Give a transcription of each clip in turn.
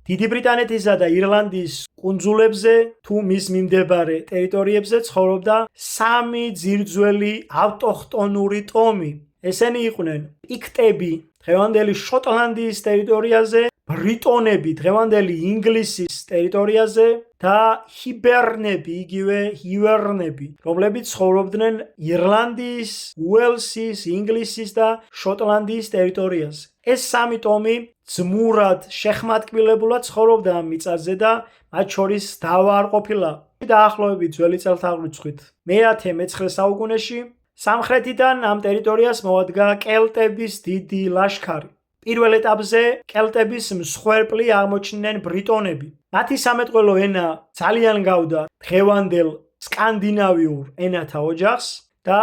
დიდი ბრიტანეთისა და ირლანდიის კუნძულებზე თუ მის მიმდებარე ტერიტორიებზე ცხოვრობდა 3 ძირძველი ავტოხტონური ტომი. ესენი იყვნენ პიქტები დღევანდელი შოტლანდიის ტერიტორიაზე, ბრიტონები დღევანდელი ინგლისის ტერიტორიაზე და ჰიბერნები, იგივე ჰივერნები, რომლებიც ცხოვრობდნენ ირლანდიის, უელსის, ინგლისის და შოტლანდიის ტერიტორიაზე. ეს 3 ტომი ძმურად შეხმატკბილებულად ცხოვრობდა ამ მიწაზე და მათ შორის დავა არ ყოფილა. დაახლოებით ძველი წელთაღრიცხვით მე-19 საუკუნეში სამხრეთიდან ამ ტერიტორიას მოადგა კელტების დიდი ლაშქარი. პირველ ეტაპზე კელტების მსხვერპლი აღმოჩნდნენ ბრიტონები. მათი სამეტყველო ენა ძალიან გავდა დღევანდელ სკანდინავიურ ენათა ოჯახს და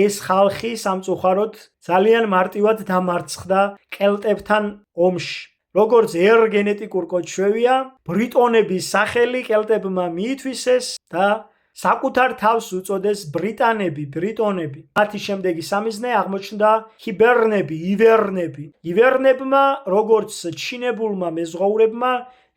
ეს ხალხი სამწუხაროდ ძალიან მარტივად დამარცხდა კელტებთან ომში. როგორც ერთ გენეტიკურ კოდს შევია, ბრიტონების სახელი კელტებმა მიითვისეს და საკუთარ თავს უწოდეს ბრიტანები, ბრიტონები. მათი შემდეგი სამიზნე აღმოჩნდა ჰიბერნები, ივერნები. ივერნებმა, როგორც ჩინებულმა მეზღვაურებმა,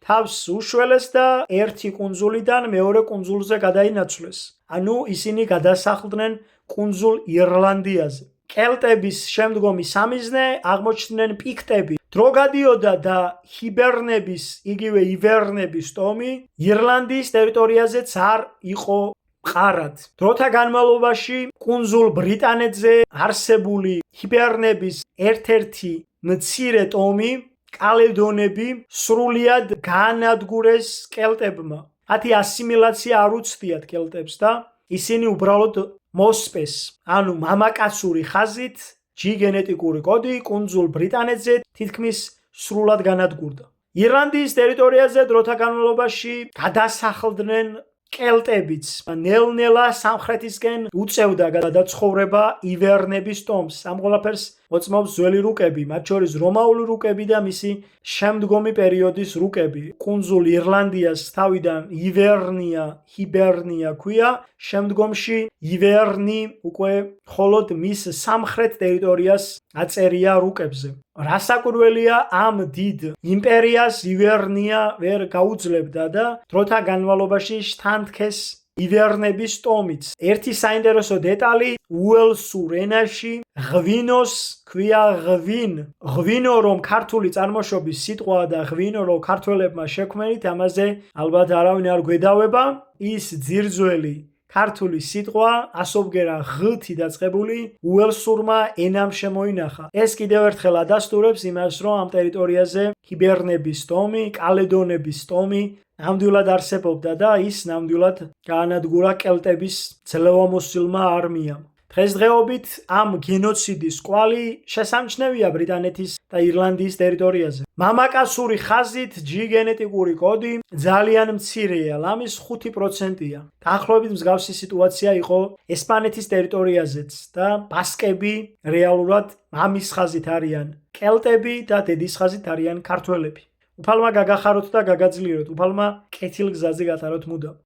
თავს უშველეს და ერთი კუნძულიდან მეორე კუნძულზე გადაინაცვლეს. ანუ ისინი გადასახლდნენ კუნძულ ირლანდიაზე. კელტების შემდგომი სამიზნე აღმოჩნდნენ პიქტები. დრო გადიოდა და ჰიბერნების, იგივე ივერნების ტომი ირლანდიის ტერიტორიაზეც არ იყო მყარად. დროთა განმავლობაში კუნძულ ბრიტანეთზე არსებული ჰიბერნების ერთ-ერთი მცირე ტომი კალედონები სრულიად გაანადგურეს კელტებმა. მათი ასიმილაცია არ უცდიათ კელტებს და ისინი უბრალოდ მოსპეს. ანუ მამაკაცური ხაზით G გენეტიკური კოდი კუნძულ ბრიტანეთზე თითქმის სრულად განადგურდა. ირლანდიის ტერიტორიაზე დროთა განმავლობაში გადასახლდნენ კელტებიც. ნელ-ნელა სამხრეთისკენ უწევდა გადაცხოვრება ივერნების ტომს. ამ ყველაფერს მოწმობს ძველი რუკები, მათ შორის რომაული რუკები და მისი შემდგომი პერიოდის რუკები. კუნძულ ირლანდიას თავიდან ივერნია, ჰიბერნია ქვია, შემდგომში ივერნი უკვე მხოლოდ მის სამხრეთ ტერიტორიას აწერია რუკებზე. რასაკვირველია, ამ დიდ იმპერიას ივერნია ვერ გაუძლებდა და დროთა განმავლობაში შთანთქეს ივერნების ტომიც. ერთი საინტერესო დეტალი, უელსურ ენაში ღვინოს ქვია ღვინ. ღვინო რომ ქართული წარმოშობის სიტყვაა და ღვინო რომ ქართველებმა შექმნით, ამაზე ალბათ არავინ არ გვედავება. ის ძირძველი ქართული სიტყვა ასობგერა ღ-ით დაწყებული უელსურმა ენამ შემოინახა. ეს კიდევ ერთხელ ადასტურებს იმას, რომ ამ ტერიტორიაზე ჰიბერნების ტომი, კალედონების ტომი ნამდვილად არსებობდა და ის ნამდვილად გაანადგურა კელტების ძლევამოსილმა არმიამ. დღესდღეობით ამ გენოციდის კვალი შესამჩნევია ბრიტანეთის და ირლანდიის ტერიტორიაზე. მამაკაცური ხაზით G გენეტიკური კოდი ძალიან მცირეა, ლამის 5%-ია. დაახლოებით მსგავსი სიტუაცია იყო ესპანეთის ტერიტორიაზეც და ბასკები რეალურად მამის ხაზით არიან კელტები და დედის ხაზით არიან ქართველები. უფალმა გაგახაროთ და გაგაძლიეროთ, უფალმა კეთილ გზაზე გატაროთ მუდამ.